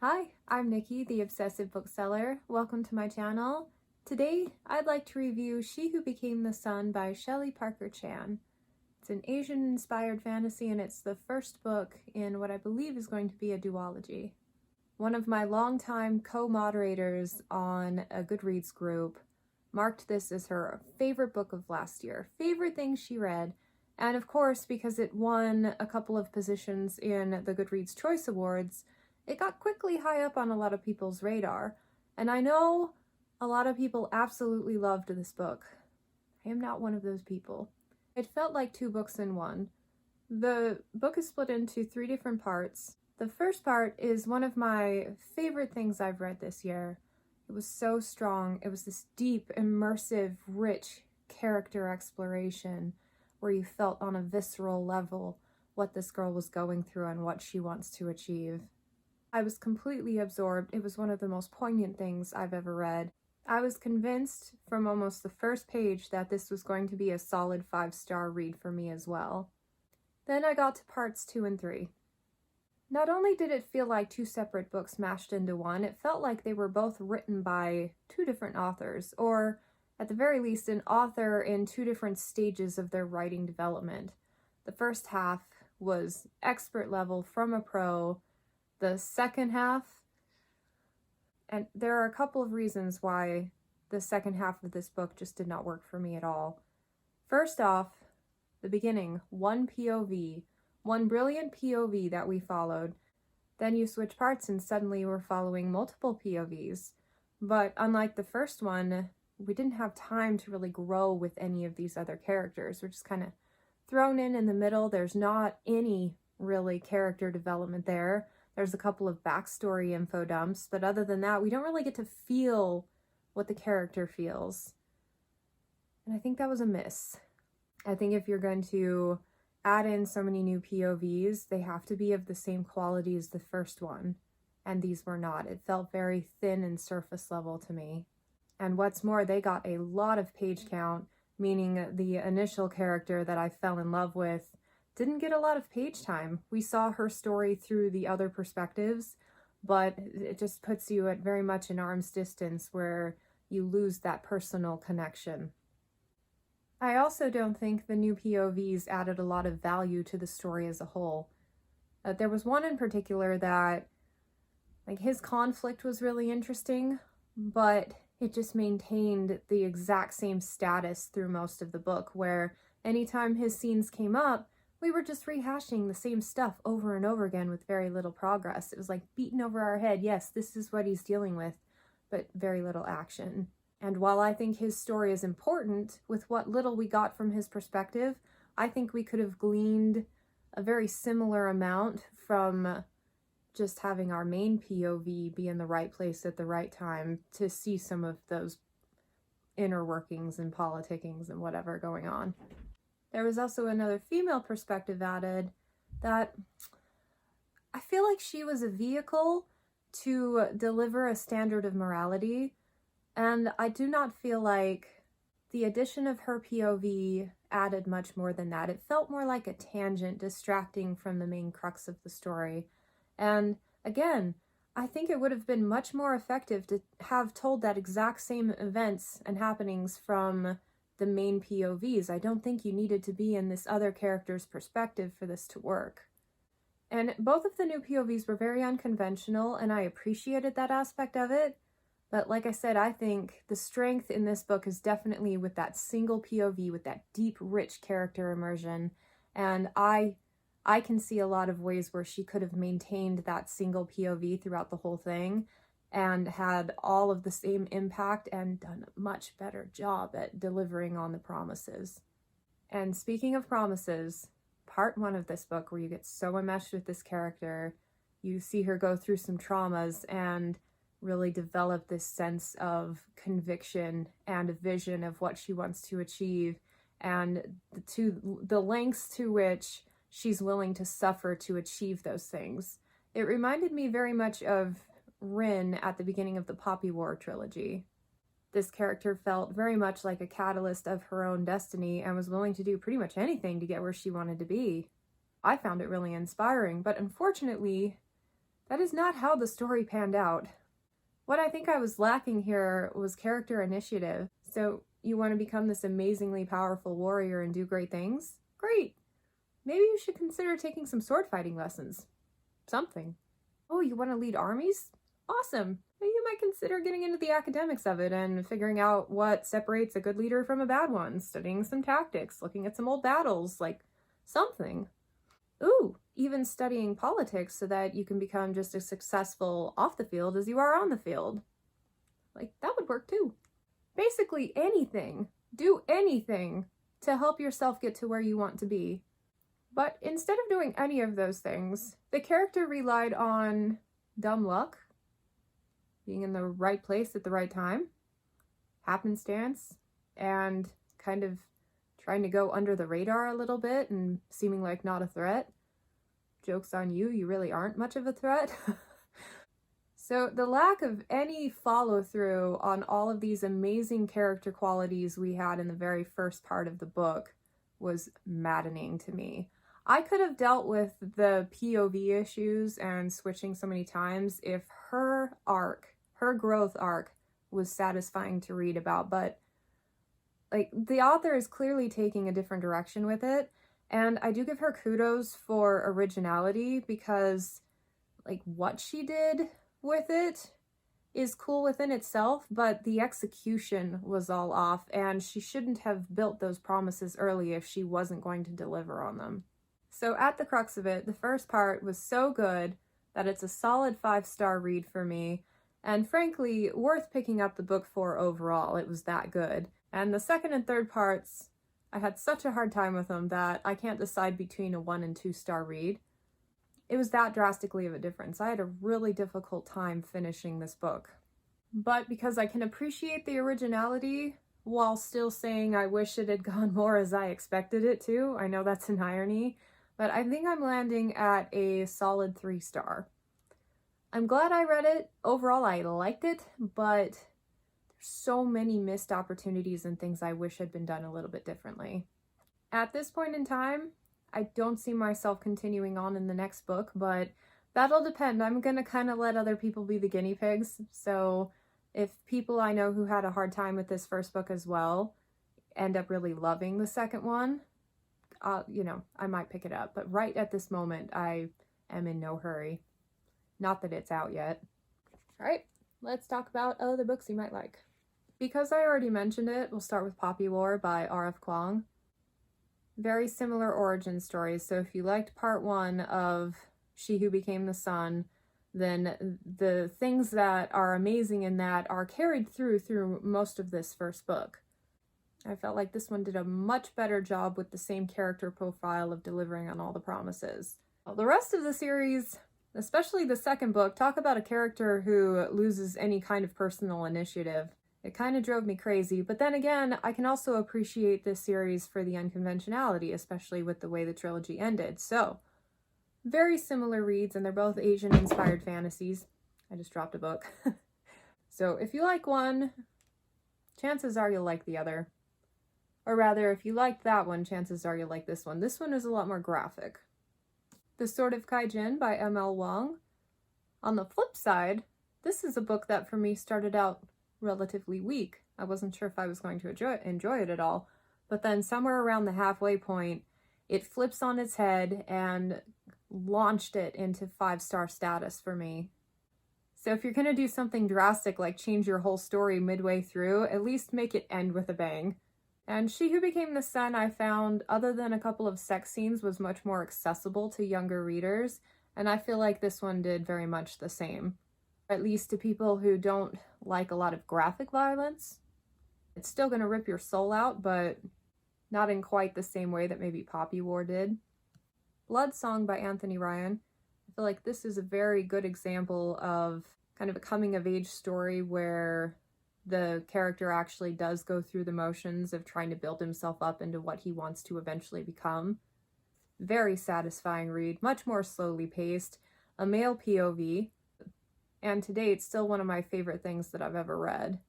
Hi, I'm Nikki, the Obsessive Bookseller. Welcome to my channel. Today, I'd like to review She Who Became the Sun by Shelley Parker-Chan. It's an Asian-inspired fantasy, and it's the first book in what I believe is going to be a duology. One of my longtime co-moderators on a Goodreads group marked this as her favorite book of last year, favorite thing she read, and of course, because it won a couple of positions in the Goodreads Choice Awards, it got quickly high up on a lot of people's radar, and I know a lot of people absolutely loved this book. I am not one of those people. It felt like two books in one. The book is split into 3 different parts. The first part is one of my favorite things I've read this year. It was so strong. It was this deep, immersive, rich character exploration where you felt on a visceral level what this girl was going through and what she wants to achieve. I was completely absorbed. It was one of the most poignant things I've ever read. I was convinced from almost the first page that this was going to be a solid 5-star read for me as well. Then I got to parts 2 and 3. Not only did it feel like 2 separate books mashed into one, it felt like they were both written by 2 different authors, or at the very least an author in 2 different stages of their writing development. The first half was expert level from a pro. The second half, and there are a couple of reasons why the second half of this book just did not work for me at all. First off, the beginning, one POV, one brilliant POV that we followed. Then you switch parts and suddenly we're following multiple POVs. But unlike the first one, we didn't have time to really grow with any of these other characters. We're just kind of thrown in the middle. There's not any really character development there. There's a couple of backstory info dumps, but other than that, we don't really get to feel what the character feels. And I think that was a miss. I think if you're going to add in so many new POVs, they have to be of the same quality as the first one. And these were not. It felt very thin and surface level to me. And what's more, they got a lot of page count, meaning the initial character that I fell in love with didn't get a lot of page time. We saw her story through the other perspectives, but it just puts you at very much an arm's distance where you lose that personal connection. I also don't think the new POVs added a lot of value to the story as a whole. There was one in particular that, his conflict was really interesting, but it just maintained the exact same status through most of the book, where anytime his scenes came up, we were just rehashing the same stuff over and over again with very little progress. It was like beaten over our head. Yes, this is what he's dealing with, but very little action. And while I think his story is important, with what little we got from his perspective, I think we could have gleaned a very similar amount from just having our main POV be in the right place at the right time to see some of those inner workings and politickings and whatever going on. There was also another female perspective added that I feel like she was a vehicle to deliver a standard of morality, and I do not feel like the addition of her POV added much more than that. It felt more like a tangent distracting from the main crux of the story. And again, I think it would have been much more effective to have told that exact same events and happenings from the main POVs. I don't think you needed to be in this other character's perspective for this to work. And both of the new POVs were very unconventional, and I appreciated that aspect of it. But like I said, I think the strength in this book is definitely with that single POV, with that deep, rich character immersion. And I can see a lot of ways where she could have maintained that single POV throughout the whole thing and had all of the same impact and done a much better job at delivering on the promises. And speaking of promises, part 1 of this book, where you get so enmeshed with this character, you see her go through some traumas and really develop this sense of conviction and a vision of what she wants to achieve, and the lengths to which she's willing to suffer to achieve those things. It reminded me very much of Rin at the beginning of the Poppy War trilogy. This character felt very much like a catalyst of her own destiny and was willing to do pretty much anything to get where she wanted to be. I found it really inspiring, but unfortunately, That is not how the story panned out. What I think I was lacking here was character initiative. So you want to become this amazingly powerful warrior and do great things? Great! Maybe you should consider taking some sword fighting lessons. Something. Oh, you want to lead armies? Awesome! Maybe you might consider getting into the academics of it and figuring out what separates a good leader from a bad one, studying some tactics, looking at some old battles, like something. Ooh, even studying politics so that you can become just as successful off the field as you are on the field. Like, that would work too. Basically anything. Do anything to help yourself get to where you want to be. But instead of doing any of those things, the character relied on dumb luck, being in the right place at the right time, happenstance, and kind of trying to go under the radar a little bit and seeming like not a threat. Joke's on you, you really aren't much of a threat. So the lack of any follow-through on all of these amazing character qualities we had in the very first part of the book was maddening to me. I could have dealt with the POV issues and switching so many times if her arc, her growth arc, was satisfying to read about, but like the author is clearly taking a different direction with it, and I do give her kudos for originality because like what she did with it is cool within itself, but the execution was all off, and she shouldn't have built those promises early if she wasn't going to deliver on them. So at the crux of it, the first part was so good that it's a solid 5-star read for me, and frankly, worth picking up the book for overall. It was that good. And the second and third parts, I had such a hard time with them that I can't decide between a 1 and 2-star read. It was that drastically of a difference. I had a really difficult time finishing this book. But because I can appreciate the originality while still saying I wish it had gone more as I expected it to, I know that's an irony, but I think I'm landing at a solid 3-star. I'm glad I read it. Overall, I liked it, but there's so many missed opportunities and things I wish had been done a little bit differently. At this point in time, I don't see myself continuing on in the next book, but that'll depend. I'm gonna kind of let other people be the guinea pigs. So if people I know who had a hard time with this first book as well end up really loving the second one, I might pick it up. But right at this moment, I am in no hurry. Not that it's out yet. All right, let's talk about other books you might like. Because I already mentioned it, we'll start with Poppy War by R.F. Kuang. Very similar origin stories. So if you liked part 1 of She Who Became the Sun, then the things that are amazing in that are carried through most of this first book. I felt like this one did a much better job with the same character profile of delivering on all the promises. Well, the rest of the series, especially the second book, talk about a character who loses any kind of personal initiative. It kind of drove me crazy, but then again, I can also appreciate this series for the unconventionality, especially with the way the trilogy ended. So, very similar reads, and they're both Asian-inspired fantasies. I just dropped a book. So if you like one, chances are you'll like the other. Or rather, if you liked that one, chances are you'll like this one. This one is a lot more graphic. The Sword of Kaijin by M.L. Wong. On the flip side, this is a book that for me started out relatively weak. I wasn't sure if I was going to enjoy it at all, but then somewhere around the halfway point, it flips on its head and launched it into 5-star status for me. So if you're going to do something drastic like change your whole story midway through, at least make it end with a bang. And She Who Became the Sun, I found, other than a couple of sex scenes, was much more accessible to younger readers, and I feel like this one did very much the same. At least to people who don't like a lot of graphic violence. It's still going to rip your soul out, but not in quite the same way that maybe Poppy War did. Blood Song by Anthony Ryan. I feel like this is a very good example of kind of a coming-of-age story where the character actually does go through the motions of trying to build himself up into what he wants to eventually become. Very satisfying read, much more slowly paced, a male POV, and to date, still one of my favorite things that I've ever read.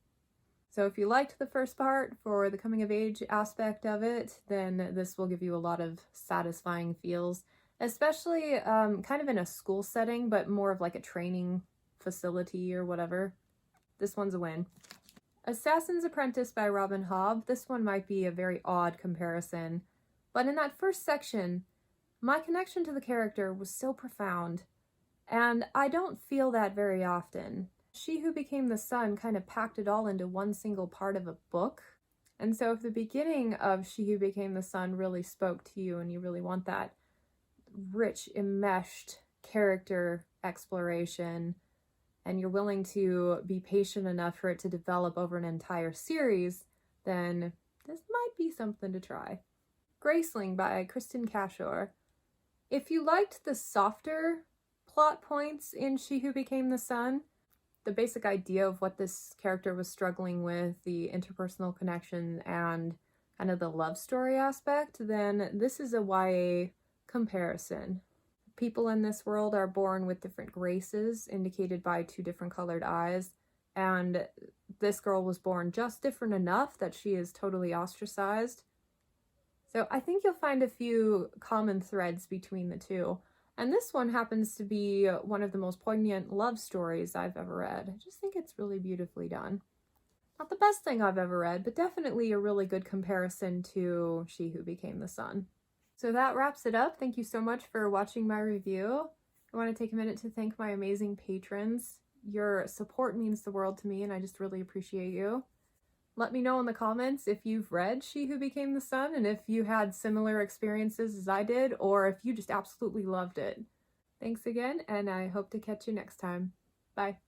So if you liked the first part for the coming-of-age aspect of it, then this will give you a lot of satisfying feels. especially kind of in a school setting, but more of like a training facility or whatever. This one's a win. Assassin's Apprentice by Robin Hobb. This one might be a very odd comparison, but in that first section, my connection to the character was so profound, and I don't feel that very often. She Who Became the Sun kind of packed it all into one single part of a book. And so if the beginning of She Who Became the Sun really spoke to you and you really want that rich, enmeshed character exploration, and you're willing to be patient enough for it to develop over an entire series, then this might be something to try. Graceling by Kristen Cashore. If you liked the softer plot points in She Who Became the Sun, the basic idea of what this character was struggling with, the interpersonal connection, and kind of the love story aspect, then this is a YA comparison. People in this world are born with different graces, indicated by 2 different colored eyes, and this girl was born just different enough that she is totally ostracized. So I think you'll find a few common threads between the two. And this one happens to be one of the most poignant love stories I've ever read. I just think it's really beautifully done. Not the best thing I've ever read, but definitely a really good comparison to She Who Became the Sun. So that wraps it up. Thank you so much for watching my review. I want to take a minute to thank my amazing patrons. Your support means the world to me, and I just really appreciate you. Let me know in the comments if you've read She Who Became the Sun and if you had similar experiences as I did, or if you just absolutely loved it. Thanks again, and I hope to catch you next time. Bye.